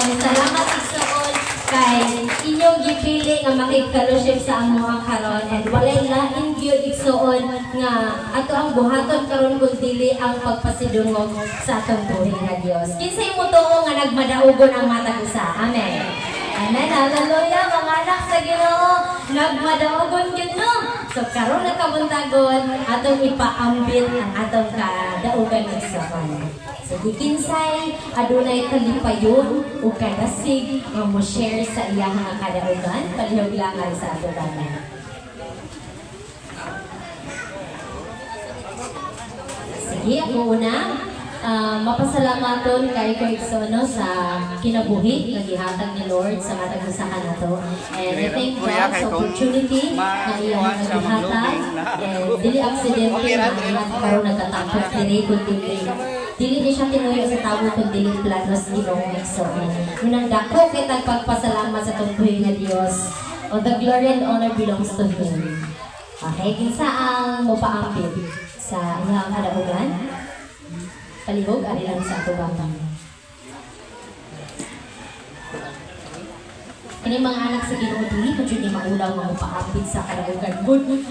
daghang salamat igsoon kay inyong gipili nga makig-fellowship sa amo karon and walay lain gyud igsoon nga ato ang buhaton karon kun dili ang pagpasidungog sa atong buhi nga Dios. Kinsay mo tuo nga nagmadaugon ang matag usa. Amen. Amen. Hallelujah mga anak sa Ginoo. Nagmadaugon gyud no. So karon nakabuntagon atong ipaambit ang atong kadaugan igsoon. So gikinsay adunay kalipayon ug kadasig nga mo share sa iyang mga kadaugan palihog langan sa ato tanan. Sige, ako una. Mapasalamaton kay Igsoon sa kinabuhi nga gihatag ni Lord sa matag usa kanato. And I thank God sa opportunity na iyang gihatag. And dili aksidente nga karon nagkatapos diri kun dili ni siya tinuyo sa tawo kun dili planos Ginoong Igsoon. Unang dako kitang pagpasalamat sa tungkuy nga Dios. All the glory and honor belongs to Him. Okay, kinsa ang mopaambit sa iyang kadaugan? Palihog, ari lang sa ato bang. Kini mga anak sa Ginoo dili ko jud ni maulaw nga mopaambit sa kadaugan. Good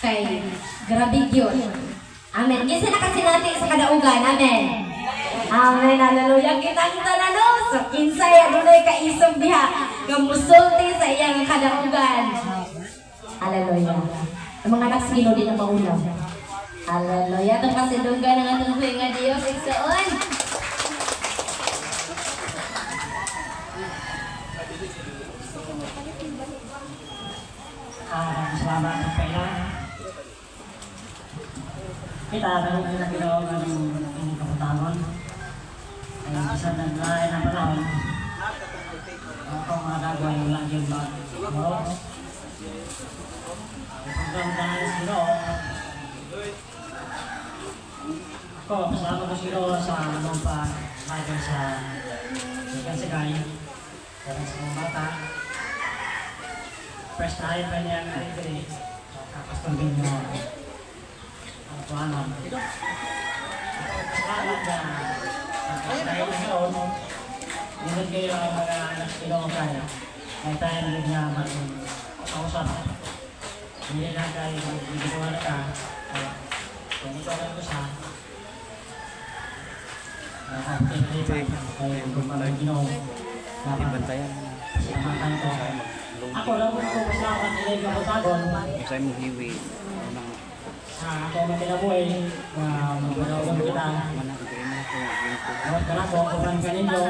kay grabe gyud. Amen. Kinsa nakasinati sa kadaugan? Amen. Amen. Hallelujah. Kita no. So kinsay adunay kaisog diha nga musulti sa iyang kadaugan. Hallelujah. Ang mga anak sa Ginoo di na maulaw. Hallelujah. Itong pasidunggan ng atong buhay nga Diyos. Igsoon. Salamat sa pera. Kita tayo na ginawa ng kaputangon. Ay isa naglain na panahon. Ako mga gagawa yung lang yung bag. Program dahil sa Ginoo. Ako, pasalamat ko sila sa anong pa-lager sa Sigay. Para sa mga bata. First time pa niya ang arigri. Kakastambin mo ang tuwanan. Salamat na dahil na noon, nilad kayo ang mga anak Ginoo kaya. May tayo na rin nga mag-kausap. Hindi na kayo magbigawa na ka. Kung ito ko sa Bantayan. Ako lang po pasalamat nila yung kapatagon. Usay mo hiwi. Ako ang matinabuhay na magpanawagan kita. Awat ka lang po, kupan ka ninyo.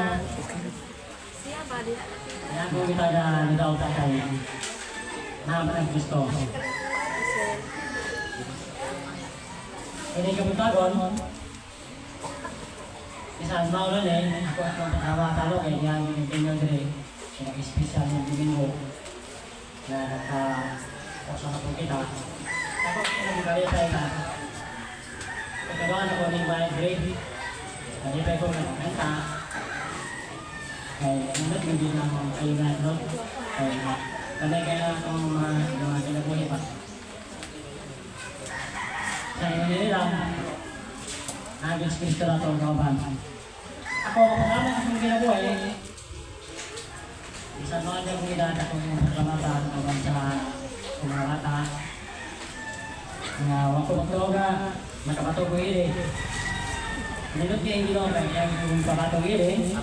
Kaya po kita na nidaw takay. Naman ang Kristo. Ini kapatagon. Isang maulan ako at mga patawa-talo kaya yan yung tingnan din yung espesyal ng Domingo na nagka-osa na po kita. Ako pinag-ibalik tayo na pagkagawa na ko ng my grade. Nalipay ko nagkanta. Kaya nandot yung din ang kayo na doon. Kaya kanay kayo na itong mga kinabuhi pa. Sa inyo nila, agad Kristo na itong kawaban. Ako, kapag akong ginabuhay, isang mga niya kong idaan akong pagkamata kawaban sa kumawata. Nga, wako magdoga, nakapatugoy rin. Nilot niya yung ginawa kaya yung kapatugoy rin.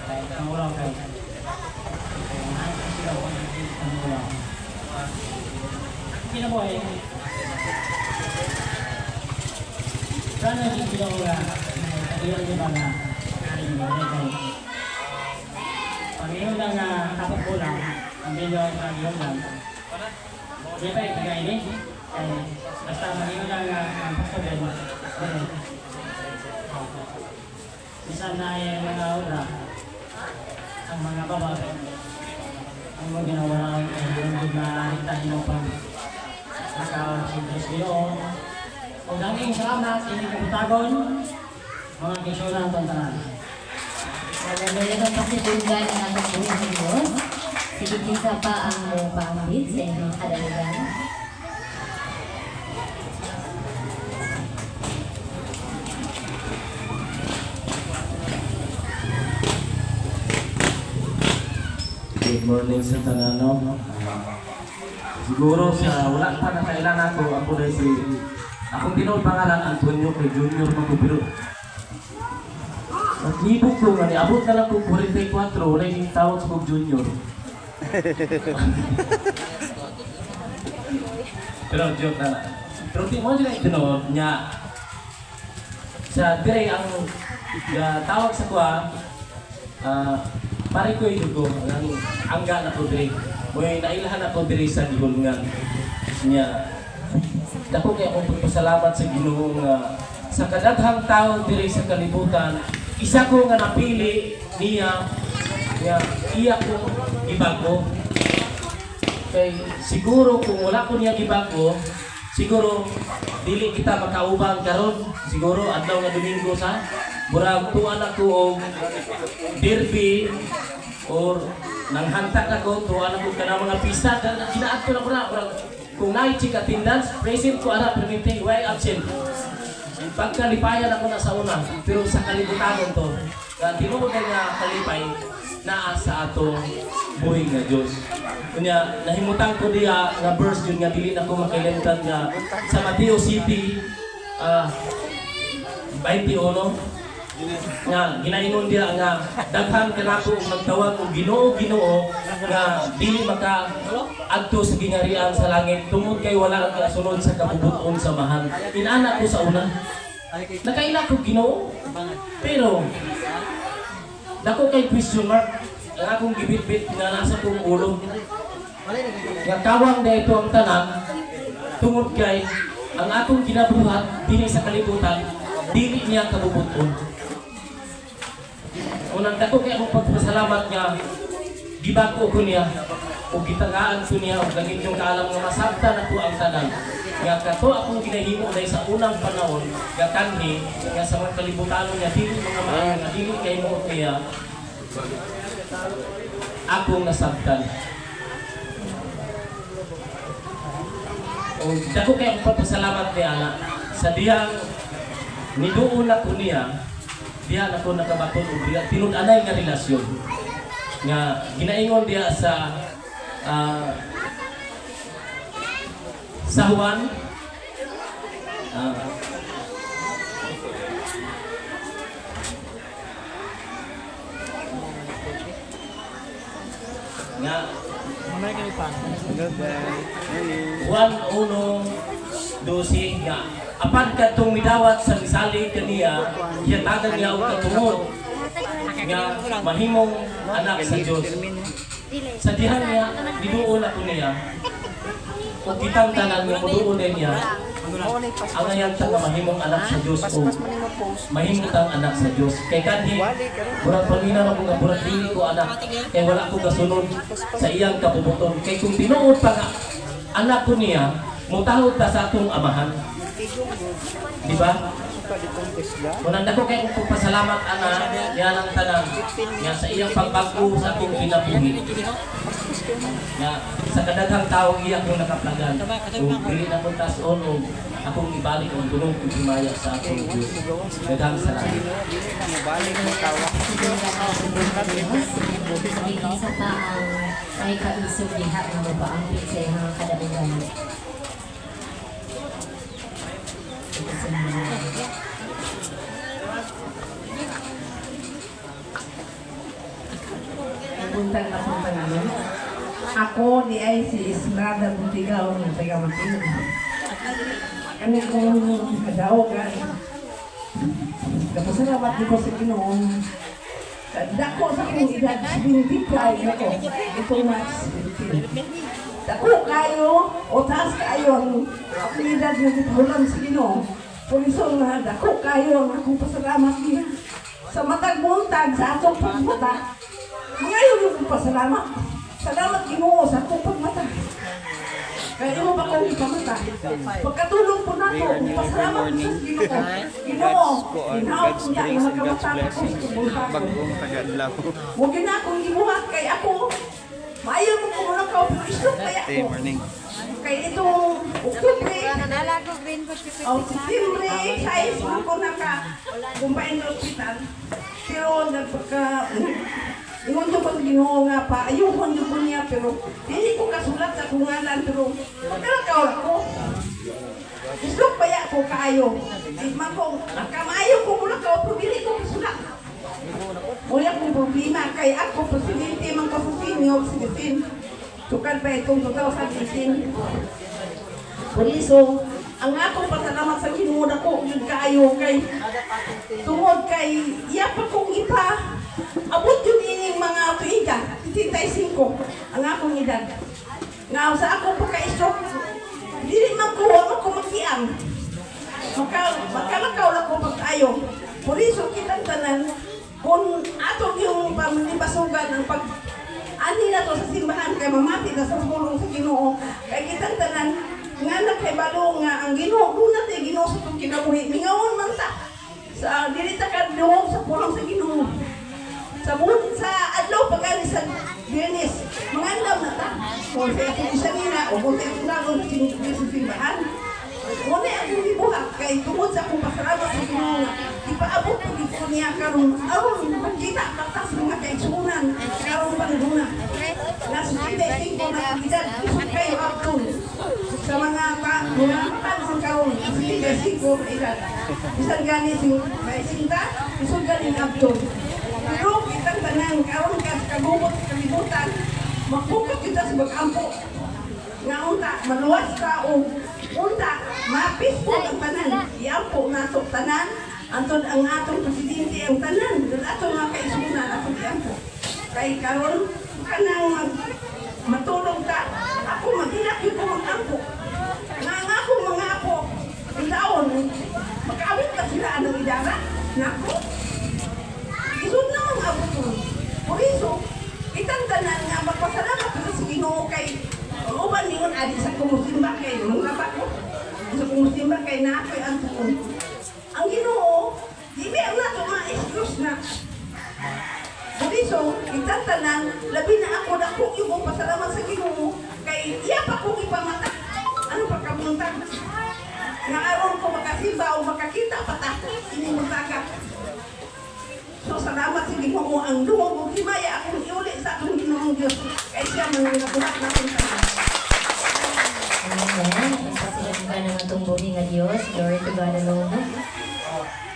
Kaya ito ang ulang kayo. Kaya mahal ko sila kung ang ulang. Ginabuhay, sana yung ginawa kagilan niyo ba na Panginoon lang kapag kulang, ang video ay kagilan lang. Di ba ikagay ni? Basta Panginoon lang ang pagkabin. Minsan na ay mga ura, ang mga babae, ang mga ginawa ang na hitahin mo pang nakasintos Ginoo. Kung danging salamat, hindi kaputagon, mga kisyon ang tantanan. Hallelujah. Itong pasidunggan ng atong buhay nga Diyos. Sige, kinsa pa ang mopaambit sa inyong kadaugan? Good morning sa tanano. Siguro sa wala pa na kailan ako dahil si akong tinuod pangalan Antonio kay Junior Magubiro. At ibig ko nga abot na lang ko 44, wala yung tawag sa kong Junior. Pero joke na lang. Pero di mo dyan yung tinuod niya sa dire ang tawag sa kuha pare ko yung ko, ang angga na po dire. May nailahan na po dire sa gihulngan niya. Dako kaya akong pagpasalamat sa Ginoo nga sa kadaghang tao dire sa kalibutan, isa ko nga napili niya nga iya ko ibago. Kay siguro kung wala ko niya ibago, siguro dili kita makaubang karon. Siguro adlaw nga Domingo sa murag tuwa na ko og derby or nanghantak ako tuwa na ko kana mga pista ginaad ko na ko na murag kung na-check attendance present ko ana permitting why absent pagkalipayan ako na sa una pero sa kalibutan to nga tinuod nga kalipay naa sa atong buhay nga Dios kunya nahimutan ko diya nga verse yun nga dili na ko makailantan nga sa Mateo City 21 nga ginaingon dia nga daghan kanako og nagtawag og Ginoo nga dili maka adto sa gingarian sa langit tungod kay wala ka sunod sa kabubuton sa mahal. Inana ko sa una. Nakaila ko Ginoo. Pero dako kay question mark ang akong gibit-bit nga nasa kong ulo. Nga kawang dito ang tanan tungod kay ang akong ginabuhat dinhi sa kalibutan dili niya kabubuton. Unang dako kay akong pagpasalamat nga gibako ko niya o gitagaan ko niya o langit yung kaalam nga masabta na po ang tanan nga kato akong ginahimo dahil sa unang panahon nga kanhi nga sa mga kalibutan niya dili mga maayo nga dili kay mo niya akong nasabtan o dako kay akong pagpasalamat niya sa diyang niduon ako niya diya ako nakabaton og diya tinud-anay nga relasyon nga ginaingon diya sa Juan nga Juan 1:12 nga apan kadtong midawat sa misali kaniya hiyatagan niya og katungod nga mahimong anak sa Dios sa dihan niya diduon ako niya ug kitang tanan nga moduon niya ang ayanta nga mahimong anak sa Dios o mahimutang anak sa Dios kay kanhi murag pamina ko nga murag dili ko anak kay wala ko kasunod sa iyang kabubuton kay kung tinuod pa nga anak ko niya mutahod ta sa atong amahan. Di ba? Unang dako kay kung pasalamat ana yan ang tanan nga sa iyang pagbago sa atong kinabuhi. Nga sa kadaghang tawo iya kung nakaplagan. Kung dili na kung tason o akong ibalik ang dunong kumaya sa atong Diyos. Daghang salamat. Isa pa ang may kaisog diha nga mapaangkin sa iyang kadaugan. Buntag na kong pangalan. Ako ni ay si Isnada Buntigaw ng taga-Matin. Kami kong kadaugan. Kapasalamat di ko sa Ginoon. Dako sa kong edad, 75 ako. Ito na 70. Dako kayo, o taas kayo ang akong edad na ditulang sa Ginoo. Puliso nga, dako kayo ang akong pasalamat niya. Sa matag buntag, sa atong pagmata. Ngayon yung pasalamat. Salamat Ginoo sa akong pagmata. Kaya mo ba kong ipamata? Pagkatulong po nato, pasalamat sa Ginoo. Ginoo, ginawa ko niya ang magkamata ko sa buntag ko. Huwag na akong gibuhat kay ako. Maayaw mo kung ano ka, pero kaya ako. Kaya itong Oktubre, o Septembre, sa isang ko naka-kumpain na ospital. Pero nagpagka, ingon ko pag Ginoo nga pa, ayuhon yung ko niya, pero hindi ko kasulat sa kungalan, pero magkalakaw ako. Gusto pa ya ko kaayo. Di man ko, nakamayo ko mula ka, pero hindi ko kasulat. Mula kong problema, kay ako, presidente man ko sa senior citizen. Tukad pa itong 2018. Por iso, ang akong pasalamat sa Ginoo ko, yung kaayo kay tungod kay iya pa kong ipa abot yung ining mga tuiga 75 ang akong edad nga sa ako pagka-stroke dili man ko magkiang makalakaw lang ko pag-ayo por iso kitang tanan kung ato yung pamanibasugan ng pag ani na to sa simbahan kay mamati na sa pulong sa Ginoo kay kitang tanan nga nakibalo nga ang Ginoo una tay Ginoo sa itong kinabuhi mingawon man ta sa dirita ka doon sa pulong sa Ginoo sa adlaw pagani sa Biyernes mangandam na ta kung sa itong isa nila o kung sa itong nagon sa simbahan muna akong gibuhat kay tungod sa akong pasalamat sa Ginoo nga ipaabot ko dito niya karon aron magkita batas mga kaigsunan karon panahon nasa 75 na edad isod kayo abdul sa mga panahon karon 75 edad isang gani may sinta isod gani abdul pero kitang tanan karon ka sa kagubot sa kalibutan magbukot kita sa bagampo nga unta maluwas ka o unta mapis po ang tanan iampo nato tanan antod ang atong presidente ang tanan atong mga kaisunan atong iampo kay karon kanang matulog ta ako maghilak yung kumag-ampo nga akong mga apo ang daon magkawit ka sila anong idara nga ako isod na mga apo ko por iso itang tanan nga magpasalamat ko sa Ginoo kay uban ningon adi sa kumusimba kay mga bako sa kumusimba kay na ako'y antuon ang Ginoo hindi ang nato ma-excuse na por iso itang tanan labi na ako dako yung pasalamat sa Ginoo kay iya pa kong ipamata ano pagkabuntag nga aron ko makasimba o makakita pata ini mutaka so salamat sa Ginoo ang duwag o himaya akong iuli sa akong Ginoong Diyos kay siya man ang nabuhat natin sa Amen. Pasalamat ka ng atong buhi nga Diyos. Glory to God alone.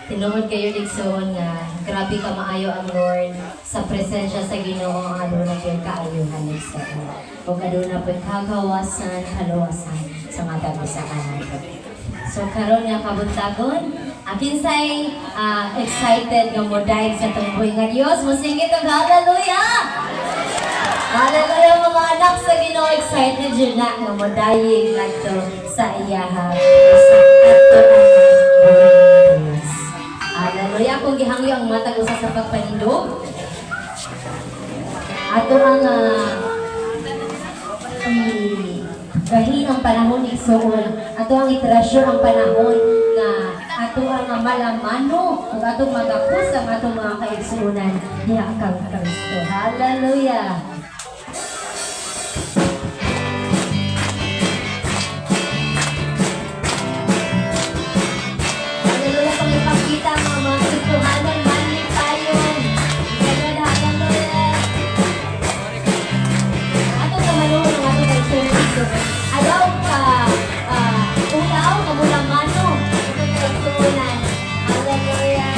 Tinuod kayo digsoon nga grabe ka maayo ang Lord sa presensya sa Ginoo ang aduna gyud kaayuhan digsoon. Ug aduna po'y kagawasan, kaluwasan sa mga dagusakan. So karon nga kabuntagon, akin say excited nga mo dive sa tungboy nga Dios. Musingit og hallelujah! Hallelujah mga anak sa Ginoo, excited yun na nga mo dive ngadto sa iyaha sa ato ang Dios. Hallelujah! Kung gihangyo ang matag usa sa pagpanindog, ato ang gahin ang panahon ni Igsoon. Ato ang iterasyon ang panahon na ato ang malamano ug atong magapos ang atong mga kaigsuonan diha kang Kristo. Hallelujah! Hallelujah! Pangipakita mga Kristohanon, manling tayo. Hallelujah! Ato sa manuhon ang atong kaigsuonan. Ayaw ka ulaw ka mula mano atong kaigsuonan. Hallelujah!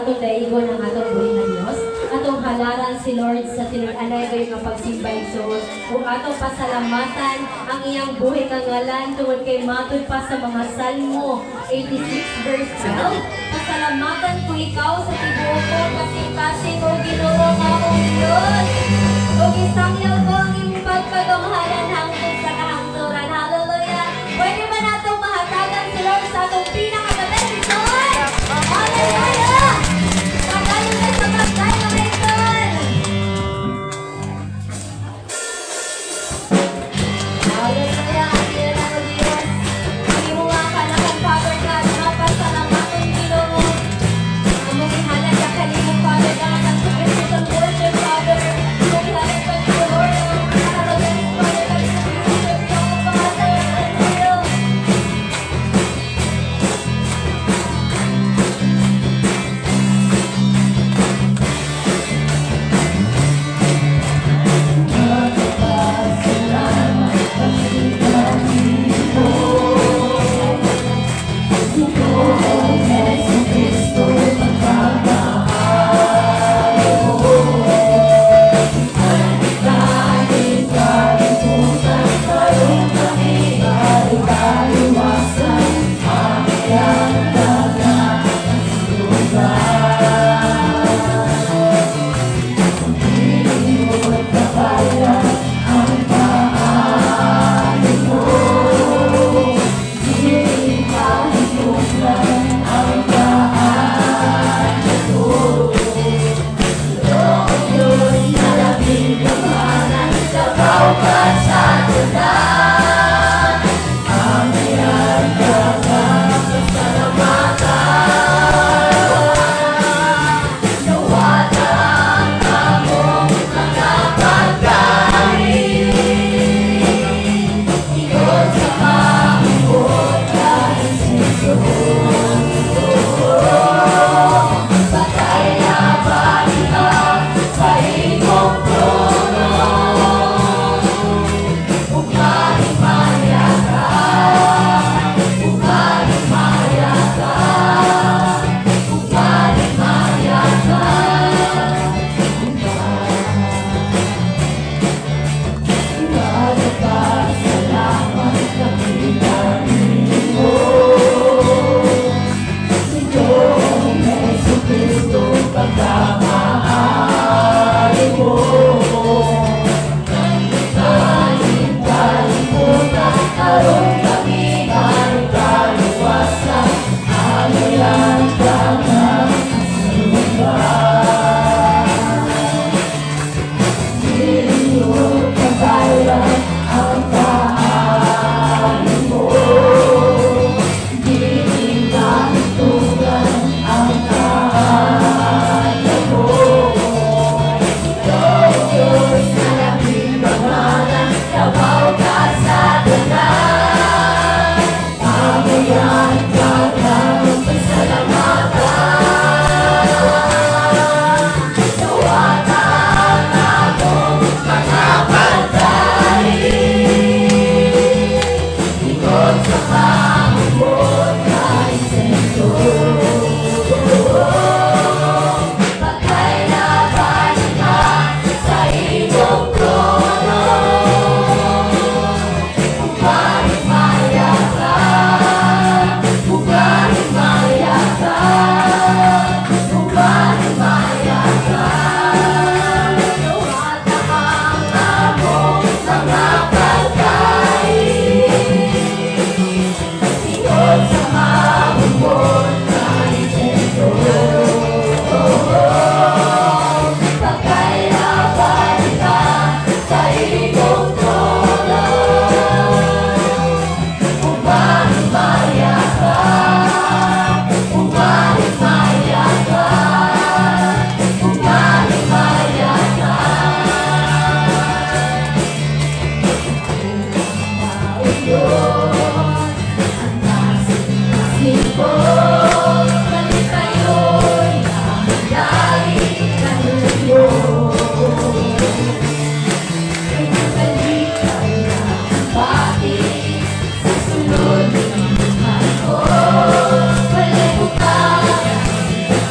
atong daigon ang atong buhay na Dios. Atong halaran si Lord sa tinud-anay kayo nga pagsimba igsoon. Ug atong pasalamatan ang iyang buhay kangalan tungod kay matud pa sa mga Salmo 86 verse 12. Pasalamatan ko ikaw sa tibuok ko kasing-kasing o Ginoo nga akong Diyos. O gisangyaw ko ang iyong pagkadunghanan hangtod sa kahangturan. Hallelujah! Pwede ba natong mahatagan si Lord sa atong pinakagabing Lord? Hallelujah! Pagayon na sa pagkain ng Lord! Hallelujah! Hallelujah na o Diyos. Imuha ka na kong Father God. Mapasalamatan Ginoo. Among ihalan ka kalimong Father God. Ang sufficient and worship Father. Among ihalan ka ni Lord. Hallelujah Father God. Sufficient song Father. Hallelujah.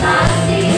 Taxi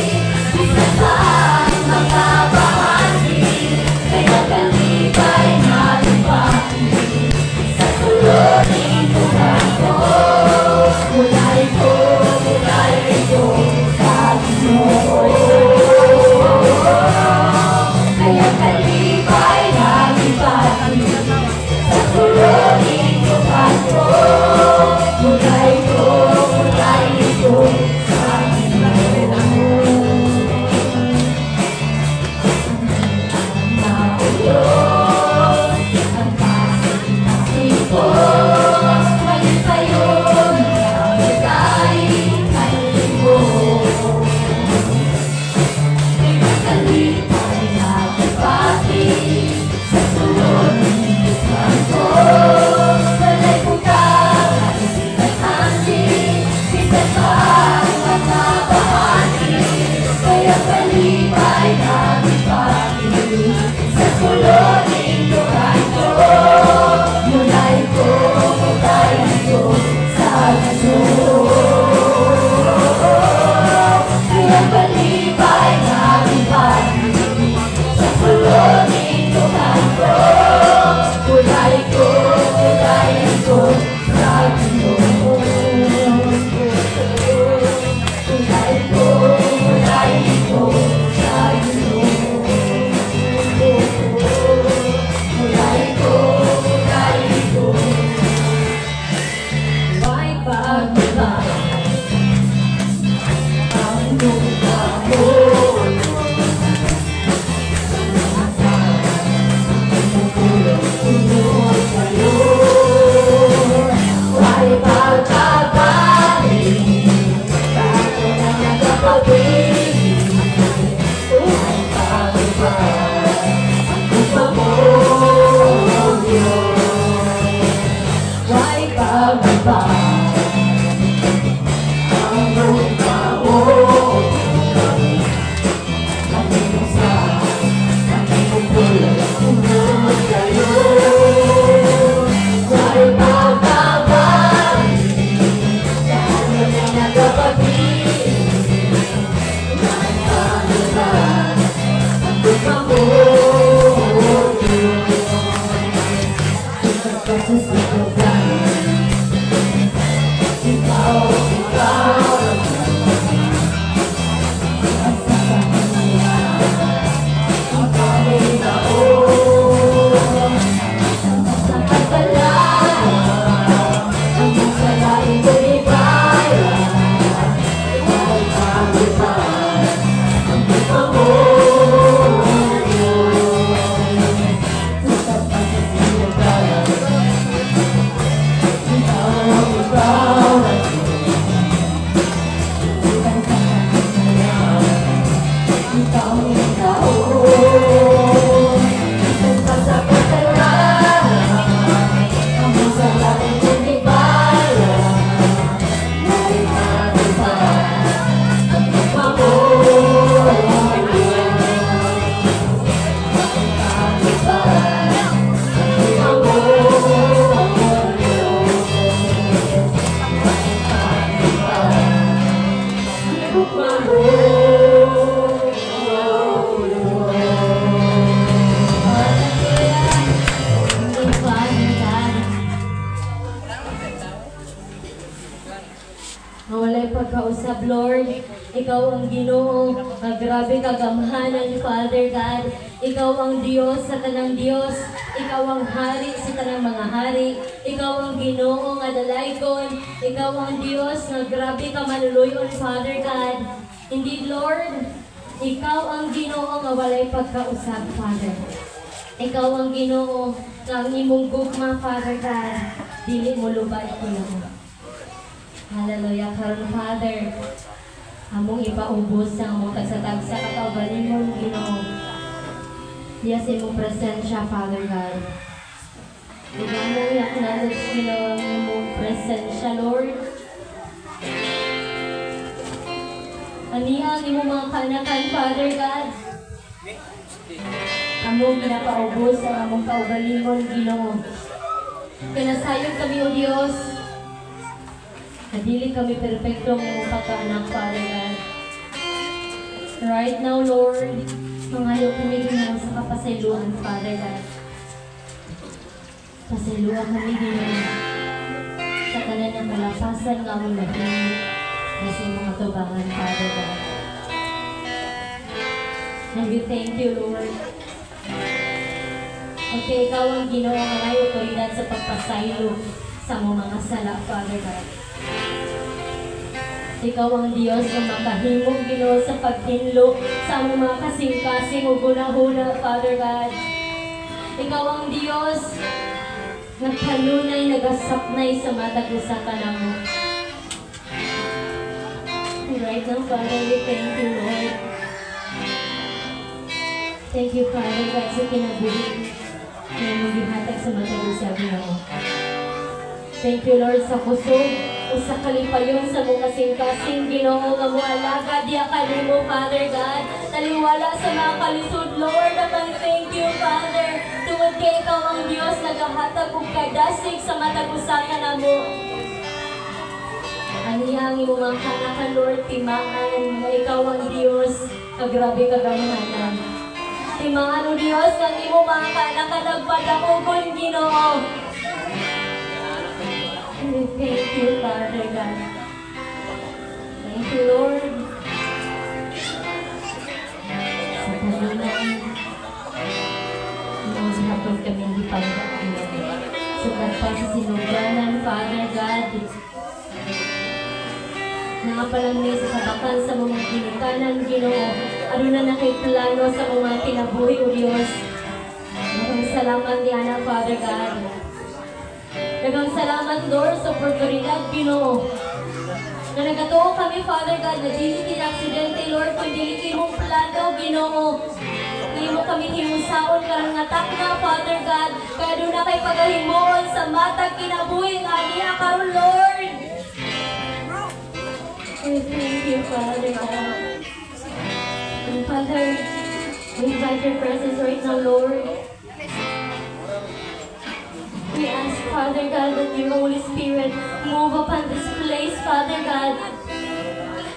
Nawalay pagkausap, Lord. Ikaw ang Ginoo, ang grabe kagamhanan, Father God. Ikaw ang Diyos sa tanang Diyos. Ikaw ang Hari sa tanang mga hari. Ikaw ang Ginoo nga dalaygon. Ikaw ang Diyos nga grabe ka manuluyon, Father God. Indeed, Lord, ikaw ang Ginoo nga walay pagkausap, Father. Ikaw ang Ginoo nga ang imong gugma, Father God. Dili mo lubad ko lang. Hallelujah, karon Father. Among ipaubos ang among tagsatag sa katawbanin mong Ginoo. Diya sa imong presensya, Father God. Bigyan mo i-acknowledge, Ginoo, ang imong presensya, Lord. Aniya ang imong mga kanakan, Father God. Among ginapaubos ang among kaugalingon, Ginoo. Kinasayod kami, O Diyos. Dili kami perfectong pagkaanak, Father God. Right now, Lord, mangayo kami Ginoo sa kapasayloan, Father God. Pasayloan kami Ginoo sa tanan ng malapasan nga among naging sa mga tubangan, Father God. And we thank you, Lord. Okay, ikaw ang Ginoo nga may otoridad sa pagpasaylo sa mga sala, Father God. Ikaw ang Diyos na makahimong Ginoo sa paghinlo sa mga kasing-kasing o gunahuna, Father God. Ikaw ang Diyos na kanunay nagasapnay sa matag usa ka namo. Right now, Father, we thank you, Lord. Thank you, Father God, sa kinabuhi na magihatag sa matag usa ka namo. Thank you, Lord, sa kusog o sa kalipayon sa mong kasing-kasing Ginoo nga moalaga diya kanimo, Father God. Taliwala sa mga kalisod, Lord, ang thank you, Father. Tungod kay ikaw ang Diyos nagahatag og kadasig sa matag usa ka namo. Aniya ang imong mga kanakan, Lord, timaan nga ikaw ang Diyos, kagrabe kagamhanan. Timaan, O Diyos, ang imong mga kanakan nagpadakogon, Ginoo. We thank you, Father God. Thank you, Lord. Sa kalunan, noong hapon kami hindi pagkakilan. Sukat pa sa sinuganan, Father God. Nakapalang niya sa kabakan sa mga kinikanan, Ginoo. Ano na nakiplano sa mga kinabuhi, O Diyos. Maraming salamat ni Ana, Father God. Dagang salamat, Lord, sa oportunidad, Ginoo. Na nagatuo kami, Father God, na dili aksidente, Lord, kung dili imong plano, Ginoo. Hindi mo kami himusaon karang ngatak na, Father God. Kaya doon na kay pagahimuon sa matag kinabuhi nga niya karon, Lord. Father God. And Father, we invite your presence right now, Lord. We ask, Father God, that your Holy Spirit move upon this place, Father God.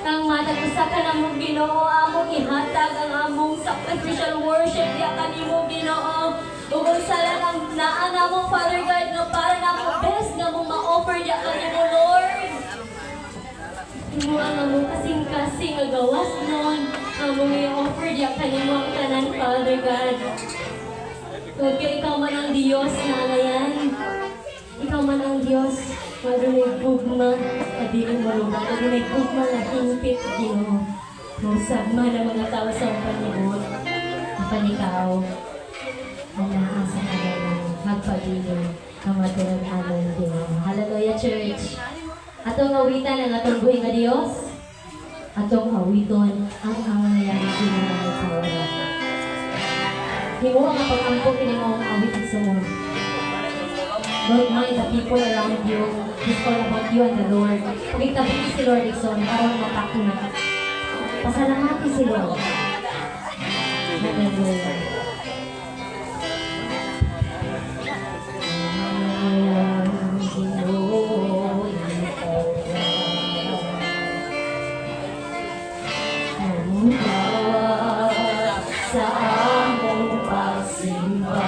Ang matag-usa ka na mong Ginoo, among ihatag ang among sacrificial worship ya kanimo Ginoo. Ug sala ang naa namo Father God nga para namo best nga mong ma-offer ya kanimo Lord. Imo ang among kasing-kasing nga gawas nun, among i-offer ya kanimo ang tanan Father God. Ug ikaw man ang Dios na ngayon. Ikaw man ang Diyos, madunay gugma, madiling malubang, madunay gugma na hingpit, Ginoo. Musagma ng mga tao sa panibot, ang panikaw, ang lahat sa kanilang magpagilin, ang matunan-anon, Ginoo. Hallelujah, Church! Atong awitan ang atong buhay nga Diyos, atong awiton ang nangyayari Ginoo ng tawara. Himo ang pag-ampok kinimong awitin sa mo. Don't mind the people around you. It's all about you and the Lord. Pagkitabi si Lord Dixon, parang mapako na. Pasalamati si Lord. Hallelujah. Sa among pagsimba.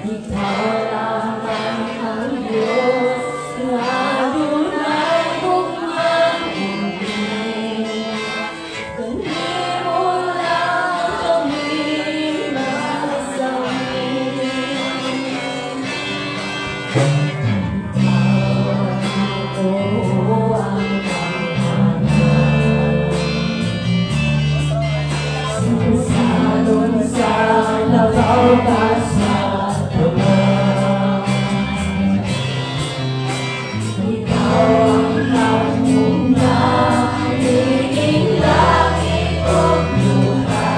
Ikaw lamang ang Diyos na dunay gugmang hingin. Kundi mo lang kami masamin. Ikaw ang Salon sa labaw ka sa tulang. Ikaw ang nanguna, hinging langit o lupa.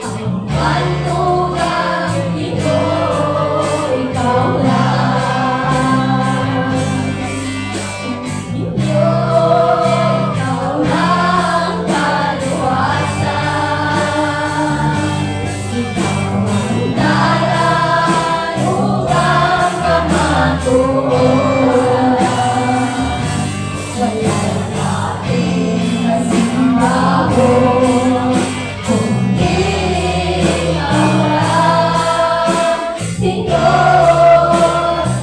Ang pantugang ito, ikaw lang. Ikaw lang kaluwasan. Ikaw ang dalan upang kamatuoran. Wala'y ating nasimbaho kung di ikaw lang. Ikaw,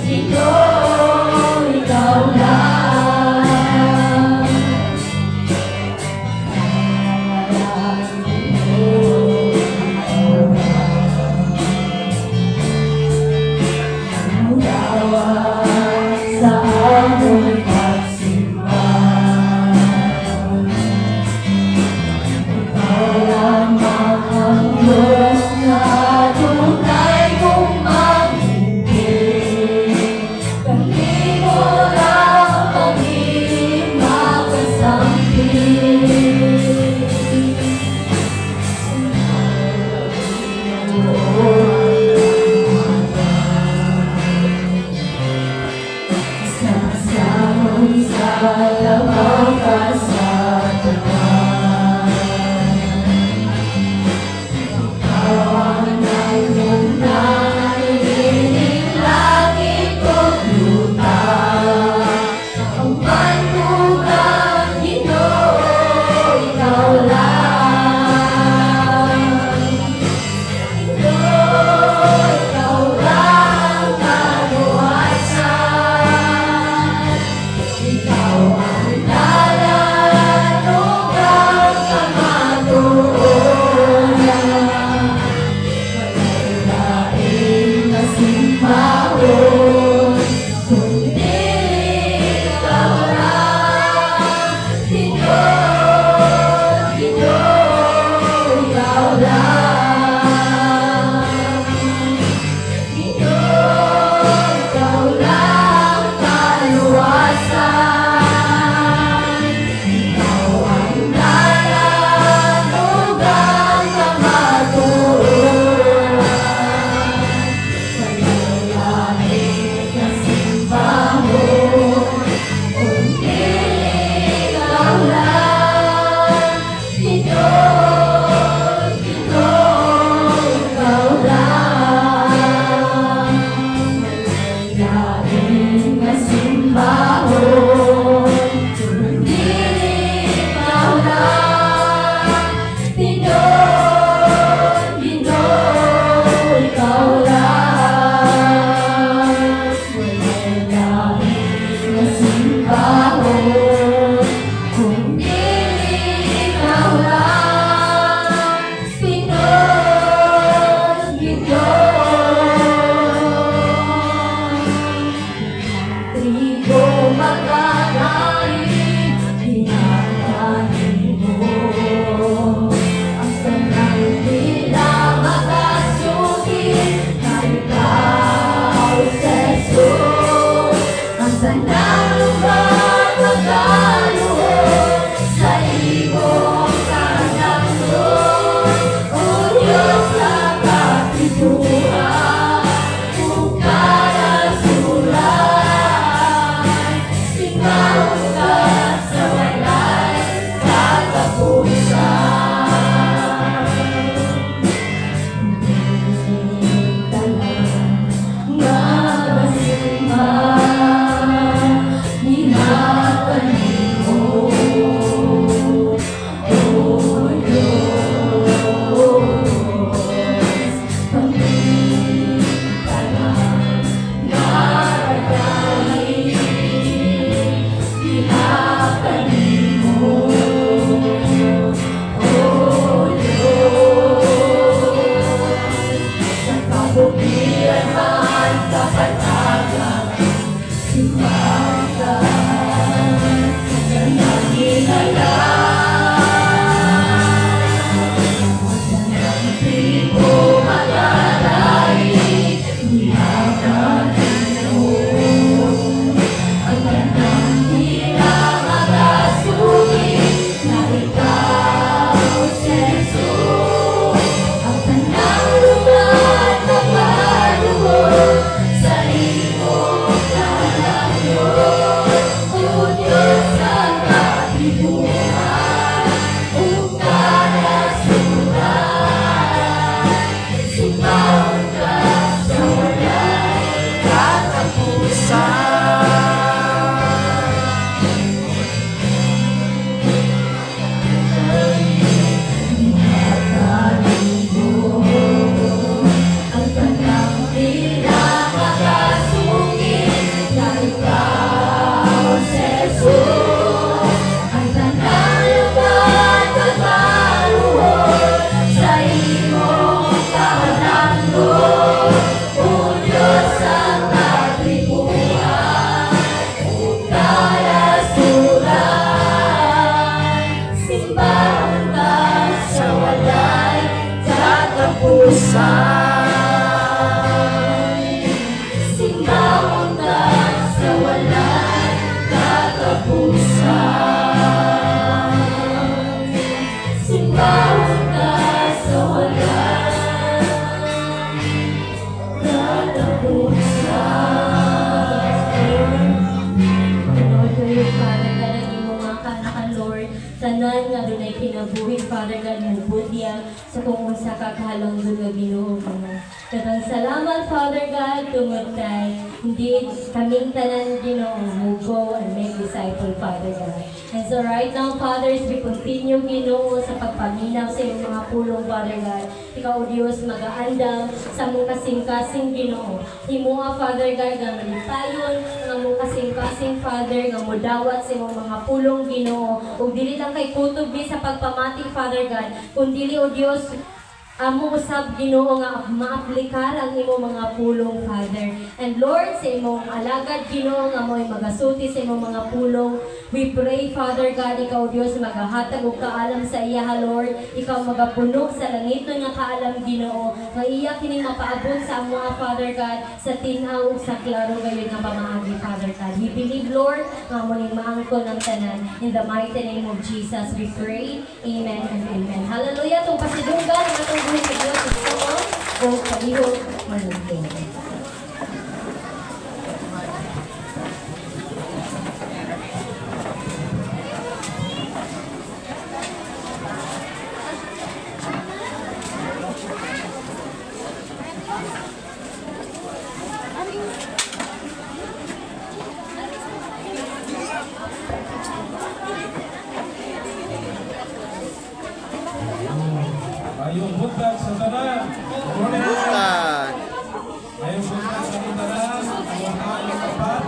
ikaw lang. Sa among pagsimba. Ikaw lamang ang Diyos na tunay kong maghingin. Kanino lang kami makasampin. Sa Lord, kayo, Father God, ang imong mga kanakan, Lord. Tanan nga doon ay kinabuhi, Father God, mubot diya sa kung unsa ka kahalong doon nga Ginoo mo. Daghang salamat, Father God, tungod kay hindi kaming tanan Ginoo mo go and make disciple, Father God. And so right now, Father, as we continue, Ginoo, sa pagpaminaw sa iyong mga pulong, Father God, ikaw, O Diyos, mag-aandam sa mong kasing-kasing, Ginoo. Himuha, Father God, nga malitayon, nga mong kasing-kasing, Father, nga modawat sa iyong mga pulong, Ginoo. Ug dili lang kay kutob sa pagpamati, Father God, kundi, O Diyos, amo usab Ginoo nga maaplikar ang imong mga pulong, Father. And Lord, sa imong alagad Ginoo nga mo'y magasulti sa imong mga pulong, we pray, Father God, ikaw Dios magahatag og kaalam sa iya, Lord. Ikaw magapunog sa langit nga kaalam, Ginoo, nga iya kini mapaabot sa amo, Father God, sa tinaw ug sa klaro gayon nga pamaagi, Father God. We believe, Lord, nga mo ning maangkon ang tanan. In the mighty name of Jesus, we pray. Amen and amen. Hallelujah. Tung pasidunggan ang atong buhay sa Diyos sa Panginoon o kalihog manunting. Ayong buntag sa tanan. Buntag. Ayong buntag sa tanan. Ang mga ayong kapat.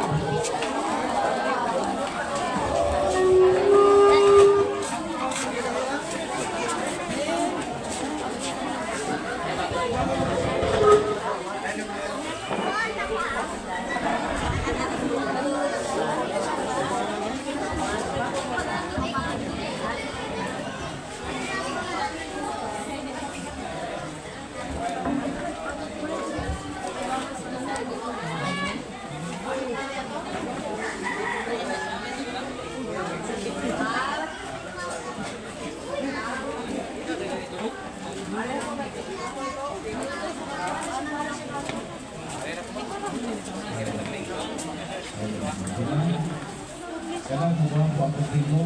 Kailan mo ba po ako timo?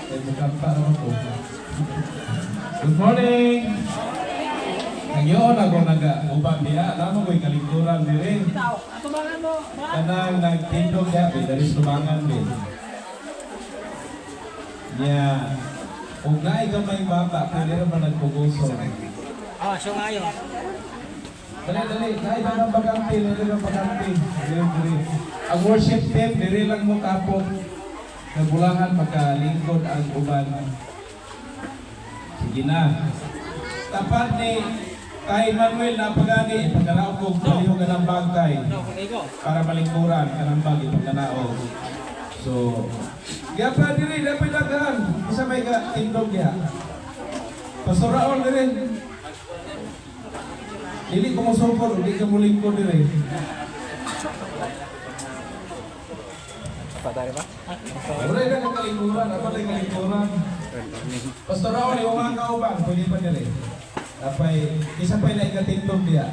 Ay magkanta naman po. Good morning! Ngayon ako nag-ubang niya. Alam mo ko'y kalikuran din rin. Kanang nagtindog niya, dari sumangan din. Yeah. Kung naay ka may bata, pwede naman nagpuguso. So ngayon. Dali. Naay ka ng baganti, dali ng baganti. Dili. Ang worship team, dili lang mo kapok. Nagbulangan magkalingkod ang uban. Sige na. Tapat ni Kay Manuel na pagani, pagkanaog kong palihog ka ng bagtay para malingkuran ka ng bagi pagkanaog. So, kaya pa diri, dapat lagahan. Isa may ka tindog niya. Pastor Raul diri. Dili ko musungkod, hindi ka mulingkod diri. Wala na kang kalingkuran, ako na yung kalingkuran. Pastor Raul, yung mga kauban, pwede pa diri. Tapay, isa pa yung ikatindog niya.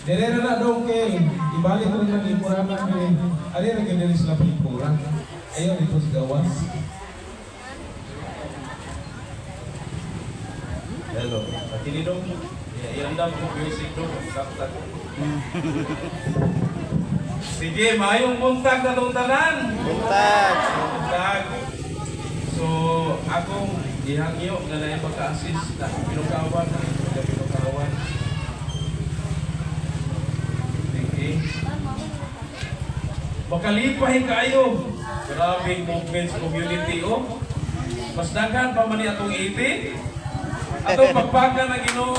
Dire na dong kay ibalik ko rin ng lipuran namin. Ari ra gyud diri sila lipuran. Ayo dito sa gawas. Hello. Pati dong. Iandam ko music dong. Sakta. Sige, mayong buntag na tong tanan. Buntag. Buntag. So, akong ihangyo nga na pagka-assist na pinukawan. Pinukawan. Makalipay kayo. Grabing movements community oh. Mas daghan pa man ni atong ipi. Atong pagpaga na Ginoo.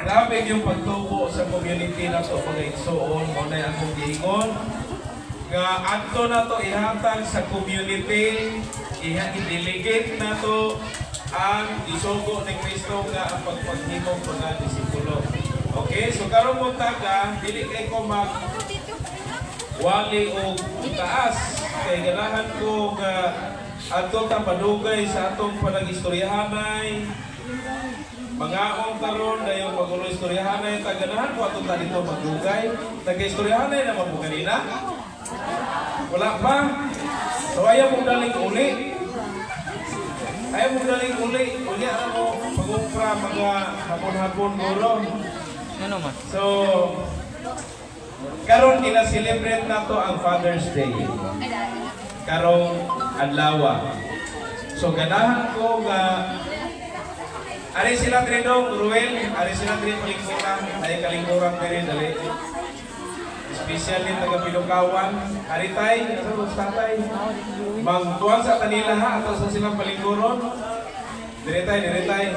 Grabe yung pagtubo sa community na to pag-igsoon mo na akong giingon. Nga adto na to ihatag sa community, i-delegate na to ang isugo ni Kristo nga ang pagpaghimog mga disipulo. Okay, so karon mo taga, dili kay ko mag wali o taas. Kay ganahan ko nga ato ta padugay sa atong panag-istoryahanay. Mangaon karon dayon pagulo istoryahanay ta ganahan ko ato ta dito magdugay. Taga-istoryahanay na mo kanina. Wala pa. So ayaw mong daling uli. Ayaw mong daling uli. Uli ako pag-umpra mga hapon-hapon guro. So, karon ina-celebrate na to ang Father's Day. Karong adlaw. So, ganahan ko nga ari sila tredong Ruel, ari sila tredong kalingkuran, ay kalingkuran pero dali. Especially taga Pilukawan, ari tay, asa mo tatay? Mangtuan sa kanila ha ato sa silang palingkuron. Dire tay.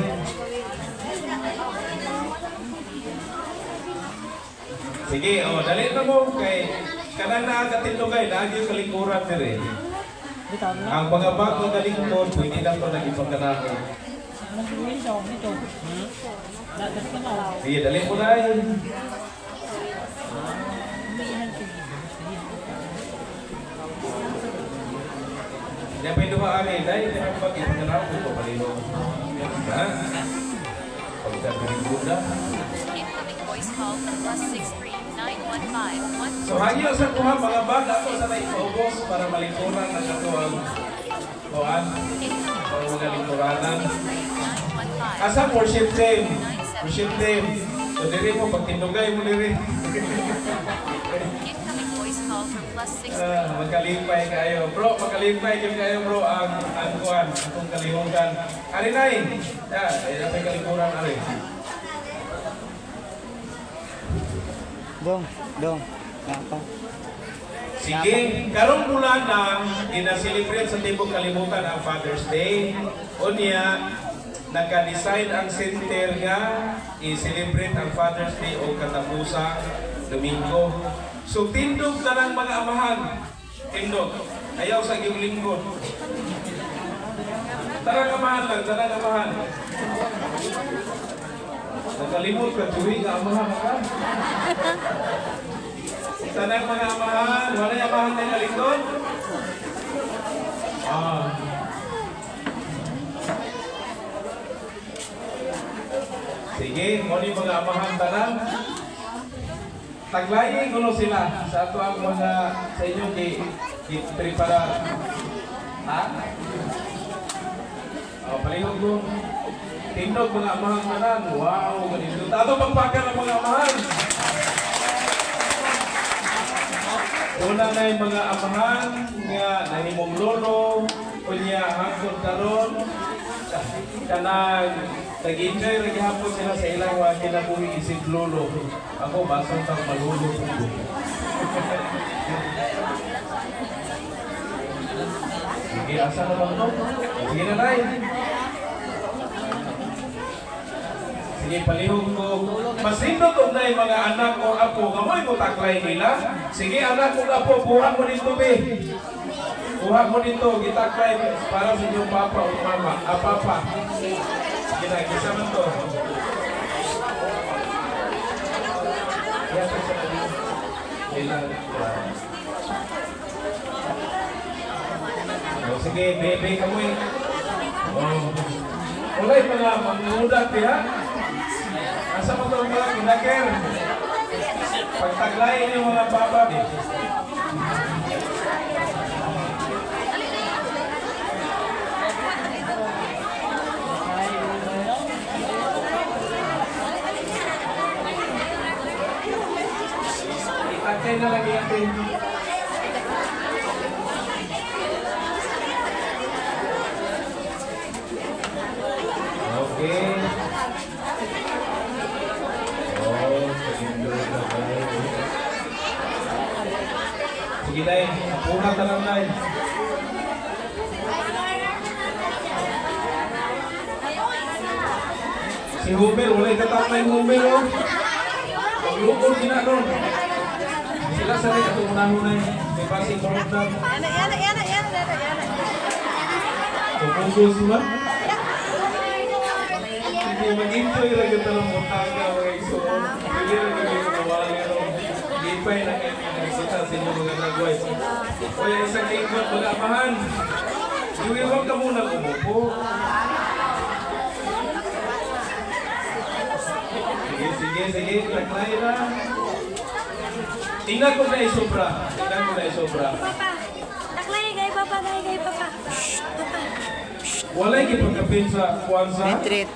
Sige, oh, dali na mo kay kanang nakatindugay lagi yung kalingkuran dire. Ang mga bagong kalingkod pwede lang to naging pagkanaho. Sige, dali mo na Dia pwede ba ari dahil hindi naman pag-ipagkanaho ko palino. Ha? Pagkakalimuda. Incoming voice call from +63915. So hangyo sa kuha mga bag ako sa naipaubos para malingkuran na ito ang kuhan. Para mga lingkuranan. Asa worship team? Worship team. So diri mo pagtindugay mo diri. Incoming voice call from Magkalipay kayo. Bro, magkalipay kayo bro ang kuhan. Itong kalimutan. Ari nay. Ay na may kalingkuran ari. Dong. Napa. Sige, karong bulan na ina-celebrate sa tibok kalimutan ang Father's Day. Unya, naka-decide ang center nga i-celebrate ang Father's Day o katapusa Domingo. So tindog na ng mga amahan. Tindog. Ayaw sa iyong lingkod. Tarang amahan lang, tarang amahan. Nakalimot ka, tuwi ka amahan ka. Tanang mga amahan, wala yung amahan na kalingkod? Sige, mo ni mga amahan tanang. Taglayin ko sila sa ato ang mga sa inyo prepara. Ha? Palihog ko. Tindog mga amahan tanan. Wow, ganito. Ato pagpakan ng mga amahan. Una na yung mga amahan nga nahimong lolo, kunya hangtod karon kanang nag-enjoy rin hapon sila sa ilang kinabuhi isip lolo. Ako basang tang malulo. Sige, asa na ba ito? Sige na, Nay. Sige, palihog ko. Masindot og na mga anak o apo. Kamoy mo taklay nila. Sige, anak o apo, buha mo dito, be. Buha mo dito, gitaklay para sa inyong papa o mama. Papa. Sige na, kisa man to. Yan, kisa na dito. Kailangan. Oh, sige, bebe kamoy. Oh. Ulay mga mangudak diha. Asa mo to mga kinaker? Pagtaglayin yung mga baba di. Itakay na lagi yan. Okay. Oh, sige, Nay. Puna ka lang, Nay. Si Homer, wala'y katamay Homer, oh. Paglukod sila doon. Sila sa rin, itong unahunay. May pasing korot na. Tupugos sila. Hindi mag-enjoy lang yung talang mutaga mga isuon. Pwede lang yung nawali ron. Gipay na kayo nagsita sa inyo mga nagway. O yung isang lingkod, mga amahan. Iwiwag ka muna umupo. Sige. Taklay na. Tingnan ko na isobra. Papa, naklay gay papa. Walay kipagkapin sa kwanza. Treat.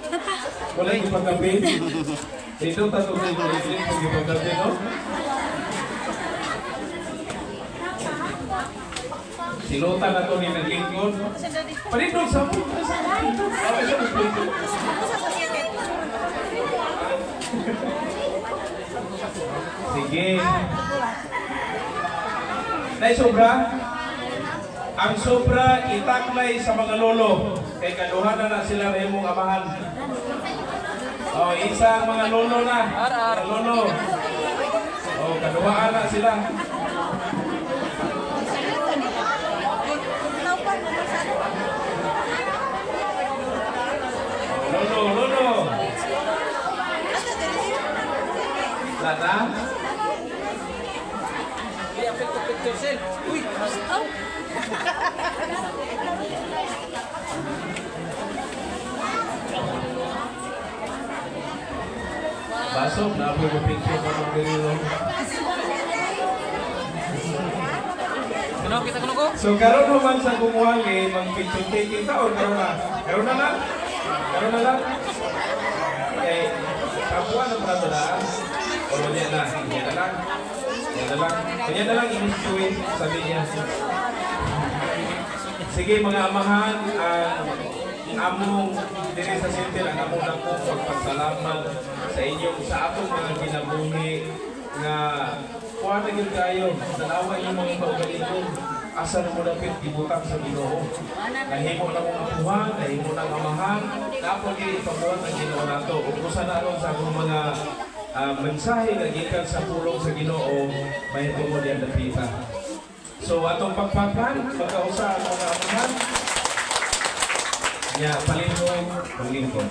Walay kipagkapin. Dito tato sa inyo kung kipagkapin, no? Sinutan na to ni naglingkod. Palindog sa mo. Okay siya magplito. Sige. Nay sobra. Ang sobra itaklay sa mga lolo. Kay kaduhan na sila remong amahan. Oh, isang mga lolo na. Mga lolo. Oh, kaduhaan na sila. Lolo. Lana? Basok na po yung picture ko ng ganito. So karon naman sa kumuhang mag-picture taking taon, karon na lang. Okay, kapuan ang pratodaan. O yan na lang. Kanya na lang inissuin, sabi niya. Sige mga amahan, among diri sa center, ang among dako pagpasalamat sa inyong sa atong mga ginabuhi nga kuha na yun kayo, tanawa yung mga kaugalingon, asa na mo dapit ibutang sa Ginoo. Nahimo na mong apuhan, nahimo na amahan, dapat ipabuhat ang Ginoo nato. Kung kusa na ron sa akong mga mensahe nga gikan sa pulong sa Ginoo, may tungod yan dapita. So atong pagpakan, magkausa ang mga amahan. Ya, palingkod.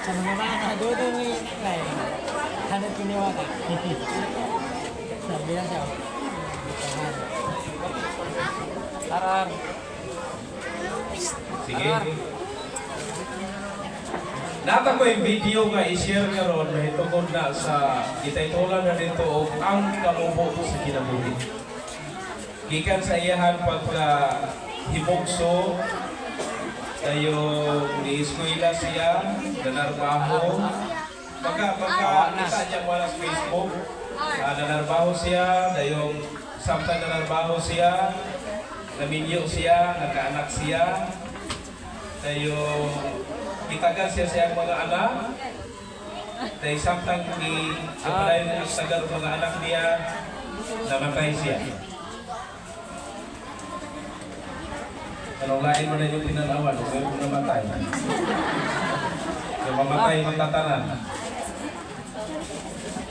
Sa mga bata, doon may naklay. Hanap kiniwata. Sabi lang siya. Tarang. Sige. Nata ko yung video nga i-share nga ron na itungkol na sa itaytulan na dito o ang kamubo sa kinabuhi. Gikan sa iyahan pagka himugso tayo ni-eskwela siya, nanarbaho. Pagka kita niya wala sa Facebook, nanarbaho siya, dayong samtang nanarbaho siya, naminyo siya, nagkaanak siya, tayo itagan siya siyang mga anak. Dahil samtang ipalayon ang tagal mga anak niya, namatay siya. Anong lain mo na yung pinanawan? Huwag mo namatay. Yung mamatay matatanan.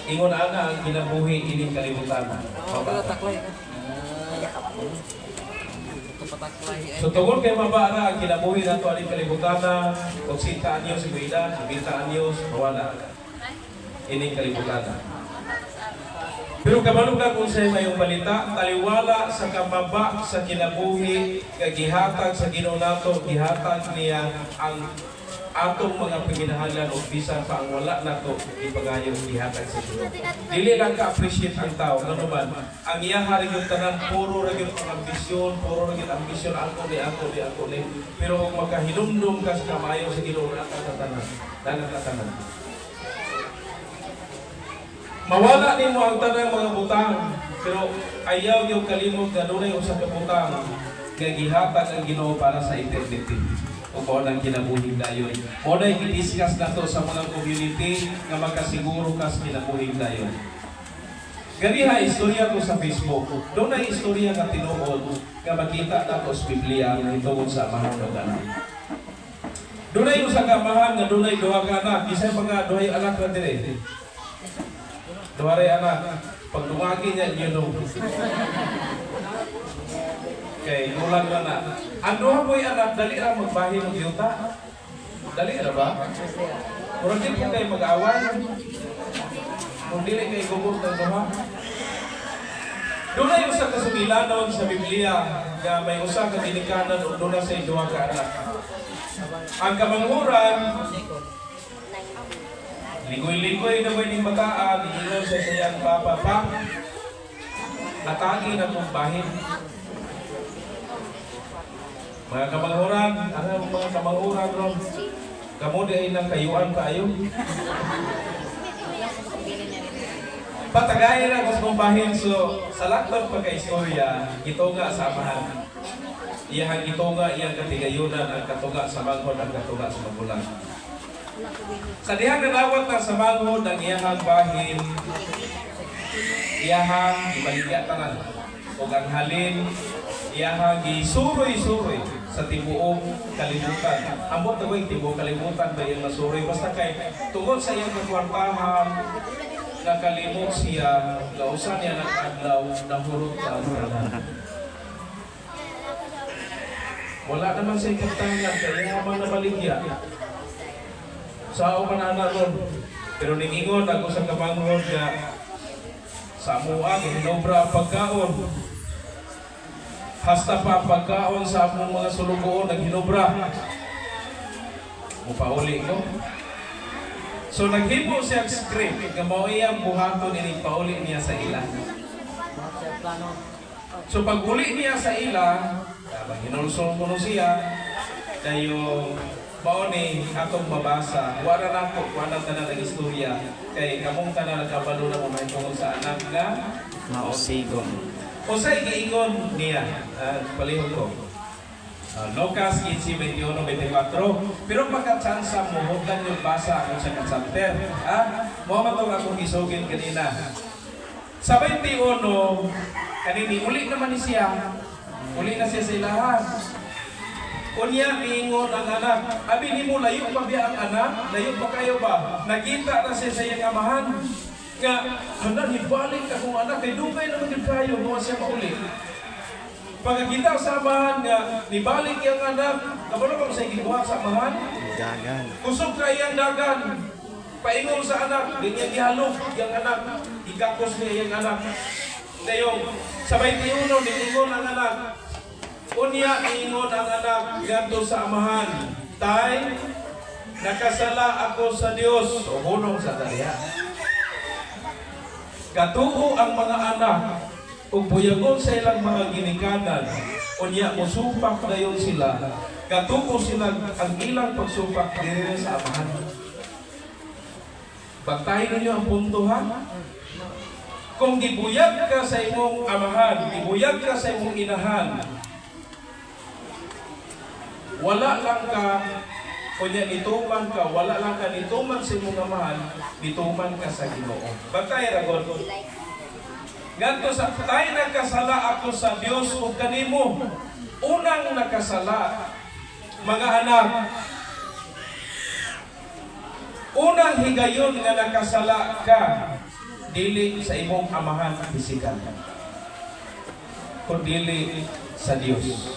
Ingon ana ang kinabuhi ining kalibutan. So tungkol kay mabara ang kinabuhi nato aning kalibutan, kung sinta anyos buwida, 70 anyos mawala ining kalibutan. Pero kamalugan kung sa'yo mayong balita, taliwala sa kamaba sa kinabuhi, kagihatag sa Ginoo nato, gihatag niya ang atong mga paginahalan o bisan pa ang wala nato ipagayong gihatag sa Ginoo. Dili lang ka-appreciate ang tao, ano man, ang iya hari yung tanan, puro ra gyud ang ambisyon, ako ni. Pero kung magkahinumdum ka sa kamayo sa Ginoo, nakatatanan. Mawala nimo ang tanang mga butang, pero ayaw yung kalimot na dunay usa ka butang nga gihatag ang Ginoo para sa eternity. O mao nang kinabuhing dayon. Mao na i-discuss nato sa mga community nga makasiguro ka sa kinabuhing dayon. Ganiha istorya ko sa Facebook. Doon na istorya nga tinuod nga makita nato sa Biblia nga hitungod sa amahan ng anak. Doon na usa ka amahan nga doon ay duha ka anak, isa mga duhay anak ra dire. Duwari anak, pag dumagi niya, you know. Okay, ulang na na. Ang duha po'y anak, dali ra magbahin ng yuta. Dali ra ba? Kung di po kayo mag-away, kung dili kayo gubot ng duha. Doon na yung sa kasugilanon sa Biblia na may usa ka dinikanan o doon na sa duha ka anak. Ang kamanghuran, ligoy-ligoy na may ning mataan, iyon sa sayang papa pa, natagi na kong bahin. Mga kamanghuran, ano mga kamanghuran ron? Kamu di ay nagkayuan kayo. Patagay na kung mong bahin, so sa lakbang pagka-istorya, ito nga samahan. Iyahang ito nga, iyang katigayunan, ang katuga sa manghod, ang katuga sa magulang. Sa dihang nalawat na sa manghod ang iyahang bahin, iyahang ibaligya tanan o ang halin, iyahang isuroy-suroy sa tibuong kalibutan. Ambot na ba yung tibuong kalibutan ba yung nasuroy? Basta kay tungkol sa iyang kakwartahan, nakalimot siya, lausan niya ng adlaw, nahurot na ang wala naman sa ikaptangan, kaya naman nabaligya. Sa ako manana ron, pero ningingon ako sa kamanghod nga sa amuang hinobra ang pagkaon. Hasta pa pagkaon sa among mga sulugoon naghinobra. Mupauli ko. So naghimo siya script nga mao iyang buhaton ini pauli niya sa ila. So pag uli niya sa ila, hinulsol ko siya dayo mao ni atong mabasa, wala na ko, wala na ng istorya, kay kamong tanan nagkabalo na mga tungkol sa anak nga mausigon. O sa giingon niya, palihog ko. Lucas 15:21-24, pero pagkatsansa mo, huwag lang yung basa akong sa chapter. Mo matong akong isugin kanina. Sa 21, kanini, uli naman ni siya. Uli na siya sa ilahan. Unya, miingon ang anak. Abi ni mo, layo pa biya ang anak? Layo pa kayo ba? Nakita na siya sa iyang amahan. Nga, hanan, hibalik akong anak. Kay dugay naman din kayo, mga siya mauli. Pagkakita sa amahan nga, nibalik yung anak. Kabalo ba sa ikuha sa amahan? Dagan. Kusog ka iyang dagan. Paingon sa anak. Ganyan ihalog yung anak. Ikakos niya yung anak. Ngayong, sa 21, niingon ang anak. Unya ingon ang anak ngadto sa amahan, tay, nakasala ako sa Dios o hunong sa daliha. Katuo ang mga anak ug buyagon sa ilang mga ginikanan, unya mosupak dayon sila. Katuo sila ang ilang pagsupak diri sa amahan. Bantayan ninyo ang punto ha. Kung gibuyag ka sa imong amahan, gibuyag ka sa imong inahan, wala lang ka Kunya nituman ka, wala lang ka nituman sa imong amahan, nituman ka sa Ginoo. Batay ragon. Ngadto sa tay nagkasala ako sa Dios ug kanimo. Unang nakasala, mga anak. Unang higayon nga nakasala ka, dili sa imong amahan pisikal, kundi sa Dios.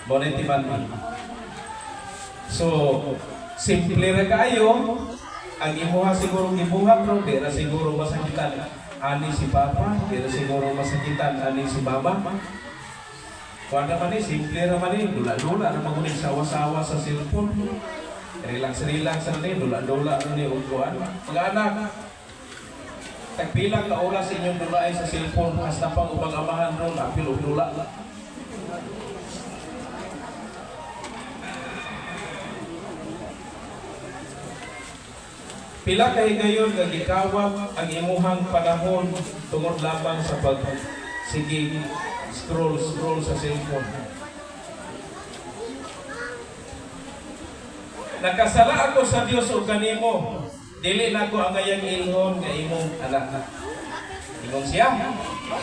Monetiman. So, simple ra kayo. Ang imuha siguro gibuhat ro, di ra siguro masakitan ani si Papa, di ra siguro masakitan ani si Mama. Kuan naman ni, simple naman ni, dula-dula na magunin sawa-sawa sa cellphone. Relax-relax na ni, dula-dula na ni uguan. Mga anak, tagpilang na oras inyong dulaay sa cellphone, hasta pang ubang amahan ron, apil o dula. Pila kay gayon nga gikawat ang imuhang panahon tungod lamang sa sige scroll sa cellphone. Nakasala ako sa Dios o kanimo, dili na ko ang ayang ingon nga imong anak. Ingon siya,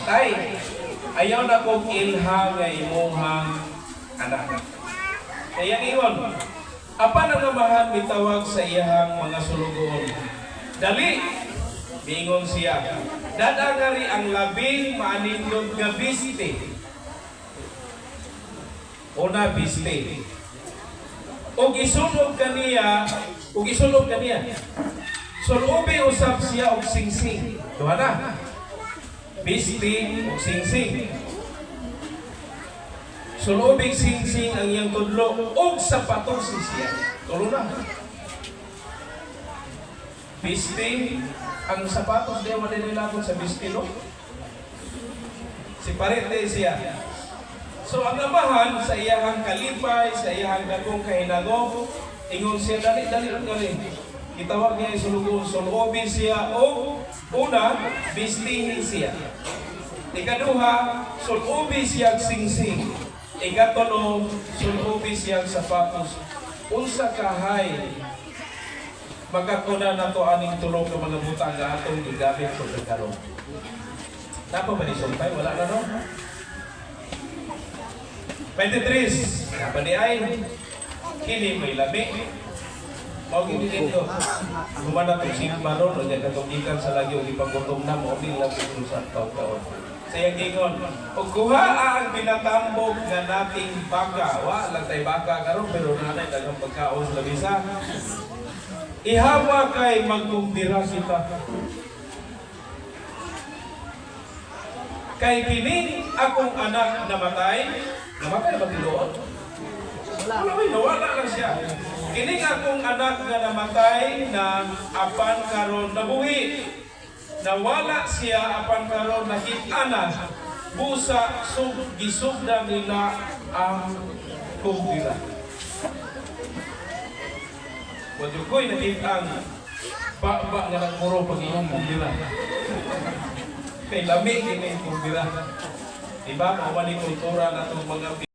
tay, ayaw na kong ilha nga imuhang anak. Kaya ingon, apa na namahan mitawag sa iyahang mga sulugoon. Dali, bingon siya, dadangari ang labing maanindog nga biste. Una biste. Og isulog kaniya, sulubi usab siya og singsing. Duha na. Biste og singsing. Sulubing singsing ang iyang tudlo og sapatos siya. Tulo na. Biste, ang sapatos diya wala nilabot sa biste, no? Si parete siya. So ang amahan sa iyahang kalipay, sa iyahang dagong kahinagong, ingon siya, dali. Itawag niya isulugon, sulubing siya o una, bistihin siya. Ikaduha, sulubing siya singsing. Ikatulo, sulubi siyang sapatos. Unsa kahay magkakuna na to aning tulong ng mga butang na atong gigamit ko sa karon. Napa ba ni sumpay? Wala na no? 23. Napa ni ay kini may lami. Mao gid dito. Kumana to sigma ron o katong ikan sa lagyo ipagutom na mo ni labi sa taw-taon. Sayang ingon, ug kuha ang pinatambog nga nating baka. Wa lang tay baka karon pero nanay daghang pagkaon sa labisa. Ihawa kay magkumpira kita. Kay kini akong anak namatay ba tinuod? Wala lang siya. Kini akong anak nga namatay na apan karon nabuhi. Nawala siya apan karon nakit-ana busa gisugda nila ang kumpira. Wadyo ko'y nakitang ba nga nagmuro pag iyong kumpira. Kay lamig ini kumpira. Diba, mawali kultura na itong mga